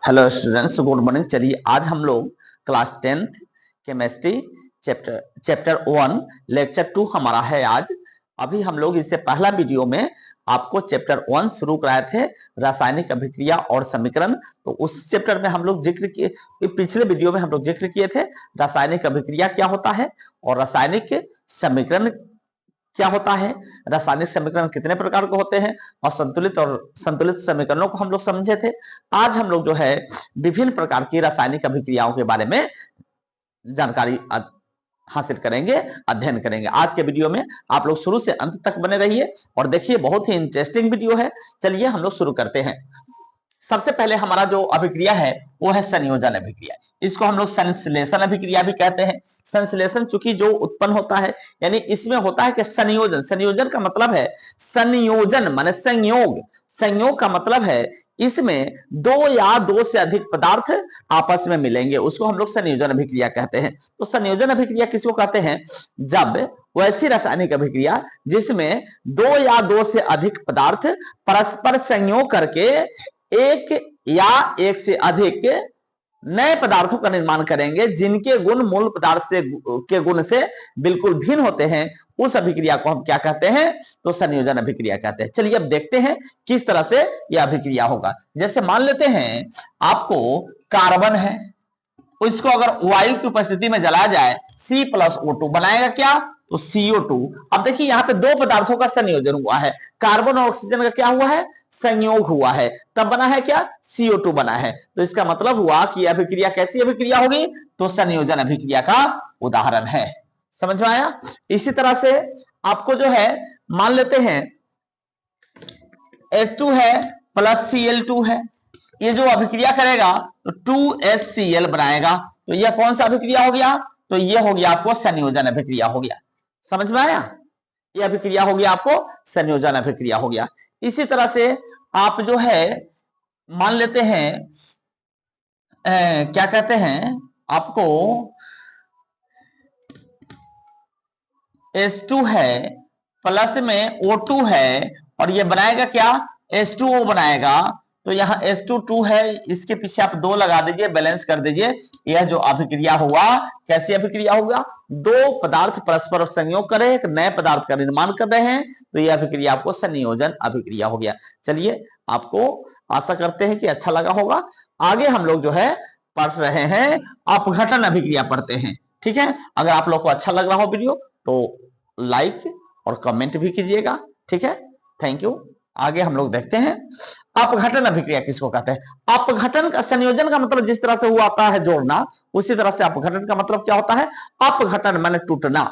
Hello students, good morning. चलिए आज हम लोग class 10th chemistry chapter 1 lecture 2 हमारा है आज। अभी हम लोग इससे पहला वीडियो में आपको चैप्टर 1 शुरू कराए थे, रासायनिक अभिक्रिया और समीकरण। तो उस चैप्टर में हम लोग जिक्र किए, पिछले वीडियो में हम लोग जिक्र किए थे रासायनिक अभिक्रिया क्या होता है और रासायनिक समीकरण क्या होता है, रासायनिक समीकरण कितने प्रकार के होते हैं और संतुलित समीकरणों को हम लोग समझे थे। आज हम लोग जो है विभिन्न प्रकार की रासायनिक अभिक्रियाओं के बारे में जानकारी हासिल करेंगे, अध्ययन करेंगे। आज के वीडियो में आप लोग शुरू से अंत तक बने रहिए और देखिए, बहुत ही इंटरेस्टिंग वीडियो है। चलिए हम लोग शुरू करते हैं। सबसे पहले हमारा जो अभिक्रिया है वो है संयोजन अभिक्रिया। इसको हम लोग संश्लेषण अभिक्रिया भी कहते हैं। संश्लेषण चूंकि जो उत्पन्न होता है, यानी इसमें होता है कि संयोजन। संयोजन का मतलब है संयोजन माने संयोग। संयोग का मतलब है इसमें दो या दो से अधिक पदार्थ आपस में मिलेंगे, उसको हम लोग संयोजन अभिक्रिया कहते हैं। तो संयोजन अभिक्रिया किसको कहते हैं? जब वैसी रासायनिक अभिक्रिया जिसमें दो या दो से अधिक पदार्थ परस्पर संयोग करके एक या एक से अधिक नए पदार्थों का निर्माण करेंगे, जिनके गुण मूल पदार्थ से के गुण से बिल्कुल भिन्न होते हैं, उस अभिक्रिया को हम क्या कहते हैं? तो संयोजन अभिक्रिया कहते हैं। चलिए अब देखते हैं किस तरह से यह अभिक्रिया होगा। जैसे मान लेते हैं आपको कार्बन है, इसको अगर वायु की उपस्थिति में जलाया जाए C+O2 बनाएगा क्या? तो CO2। अब देखिए यहाँ पे दो पदार्थों का संयोजन हुआ है, कार्बन और ऑक्सीजन का क्या हुआ है? संयोग हुआ है, तब बना है क्या? CO2 बना है। तो इसका मतलब हुआ कि अभिक्रिया कैसी अभिक्रिया होगी? तो संयोजन अभिक्रिया का उदाहरण है। समझ में आया? इसी तरह से आपको जो है मान लेते हैं H2 है प्लस Cl2 है, ये जो अभिक्रिया करेगा तो 2HCl बनाएगा। तो यह कौन सा अभिक्रिया हो गया? तो यह हो गया आपको संयोजन अभिक्रिया हो गया। समझ में आया? यह अभिक्रिया हो गया आपको संयोजन अभिक्रिया हो गया। इसी तरह से आप जो है मान लेते हैं क्या कहते हैं आपको H2 है प्लस में O2 है और ये बनाएगा क्या? H2O बनाएगा। तो यहाँ H2 है, इसके पीछे आप 2 लगा दीजिए, बैलेंस कर दीजिए। यह जो अभिक्रिया हुआ कैसी अभिक्रिया होगा? दो पदार्थ परस्पर संयोग करे, एक नए पदार्थ का निर्माण कर रहे हैं, तो यह अभिक्रिया आपको संयोजन अभिक्रिया हो गया। चलिए, आपको आशा करते हैं कि अच्छा लगा होगा। आगे हम लोग जो है पढ़ रहे हैं अपघटन अभिक्रिया पढ़ते हैं। ठीक है, अगर आप लोग को अच्छा लग रहा हो वीडियो तो लाइक और कमेंट भी कीजिएगा। ठीक है, थैंक यू। आगे हम लोग देखते हैं अपघटन अभिक्रिया किसको कहते हैं। अपघटन का संयोजन का मतलब जिस तरह से हुआ आता है जोड़ना, उसी तरह से अपघटन का मतलब क्या होता है? अपघटन माने टूटना।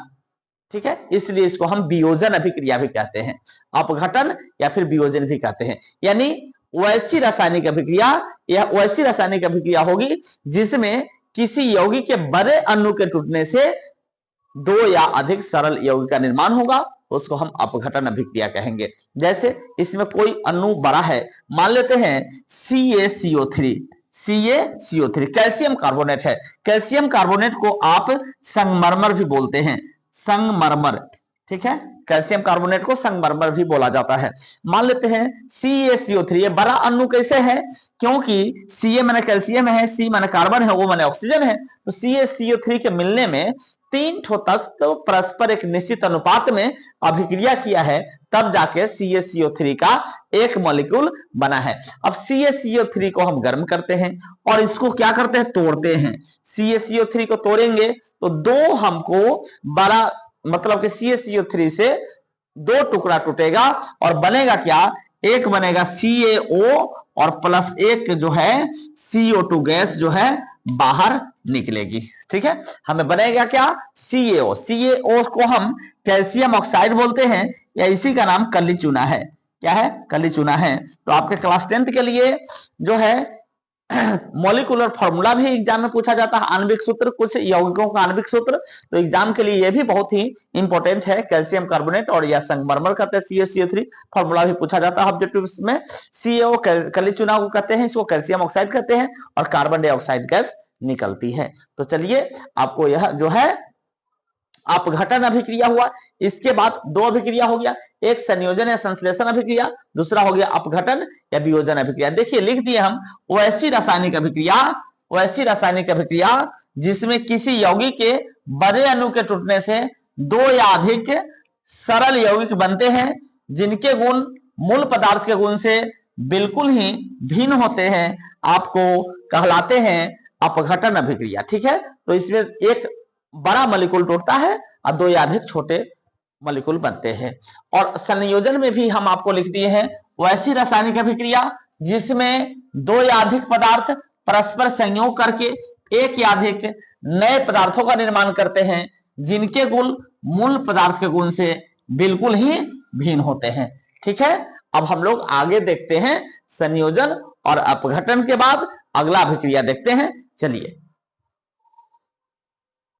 ठीक है, इसलिए इसको हम वियोजन अभिक्रिया भी कहते हैं, अपघटन या फिर वियोजन भी कहते हैं। यानी वैसी रासायनिक अभिक्रिया या वैसी रासायनिक अभिक्रिया होगी जिसमें किसी यौगिक के बड़े अणु के टूटने से दो या अधिक सरल यौगिक का निर्माण होगा, उसको हम अपघटन अभिक्रिया कहेंगे। जैसे इसमें कोई अणु बड़ा है, मान लेते हैं CaCO3, कैल्शियम कार्बोनेट है। कैल्शियम कार्बोनेट को आप संगमरमर भी बोलते हैं, संगमरमर। ठीक है, कैल्शियम कार्बोनेट को संगमरमर भी बोला जाता है। मान लेते हैं CaCO3, ये बड़ा अणु कैसे है? क्योंकि Ca माने कैल्शियम है, C माने कार्बन है, O माने ऑक्सीजन है। तो CaCO3 के मिलने में 3 ठो तत्व परस्पर एक निश्चित अनुपात में अभिक्रिया किया है, तब जाके CaCO3 का एक मॉलिक्यूल बना है। अब CaCO3 को हम गर्म करते हैं और इसको क्या करते हैं? तोड़ते हैं। CaCO3 को तोड़ेंगे तो दो हमको बड़ा मतलब कि CaCO3 से 2 टुकड़ा टूटेगा और बनेगा क्या? एक बनेगा CaO और प्लस एक जो है CO2 गैस जो है बाहर निकलेगी। ठीक है, हमें बनेगा क्या? CaO को हम कैल्शियम ऑक्साइड बोलते हैं, या इसी का नाम कली चूना है। क्या है? कली चूना है। तो आपके क्लास 10th के लिए जो है मॉलिक्यूलर फॉर्मूला भी एग्जाम में पूछा जाता है, आणविक सूत्र, कुछ यौगिकों का आणविक सूत्र। तो एग्जाम के लिए यह भी बहुत ही इंपॉर्टेंट है। कैल्शियम कार्बोनेट और या संगमरमर कहते हैं CaCO3, फॉर्मूला भी पूछा जाता है ऑब्जेक्टिव में। CaO कली चूना को कहते हैं, इसको कैल्शियम ऑक्साइड कहते हैं और कार्बन डाइऑक्साइड गैस निकलती है। तो चलिए, आपको यह जो है अपघटन अभिक्रिया हुआ, इसके बाद दो अभिक्रिया हो गया, एक संयोजन या संश्लेषण अभिक्रिया, दूसरा हो गया अपघटन या वियोजन अभिक्रिया। देखिए लिख दिए हम, वो ऐसी रासायनिक अभिक्रिया जिसमें किसी यौगिक के बड़े अणु के टूटने से दो या अधिक सरल यौगिक बनते हैं जिनके गुण मूल पदार्थ के गुण से बिल्कुल ही भिन्न होते हैं, आपको कहलाते हैं अपघटन अभिक्रिया। ठीक है, तो इसमें एक बड़ा मॉलिक्यूल टूटता है और दो या अधिक छोटे मॉलिक्यूल बनते हैं। और संयोजन में भी हम आपको लिख दिए हैं वैसी रासायनिक अभिक्रिया जिसमें दो या अधिक पदार्थ परस्पर संयोग करके एक या अधिक नए पदार्थों का निर्माण करते हैं जिनके गुण मूल पदार्थ के गुण से बिल्कुल ही भिन्न होते हैं। ठीक है, अब हम लोग आगे देखते हैं संयोजन और अपघटन के बाद अगला अभिक्रिया देखते हैं। चलिए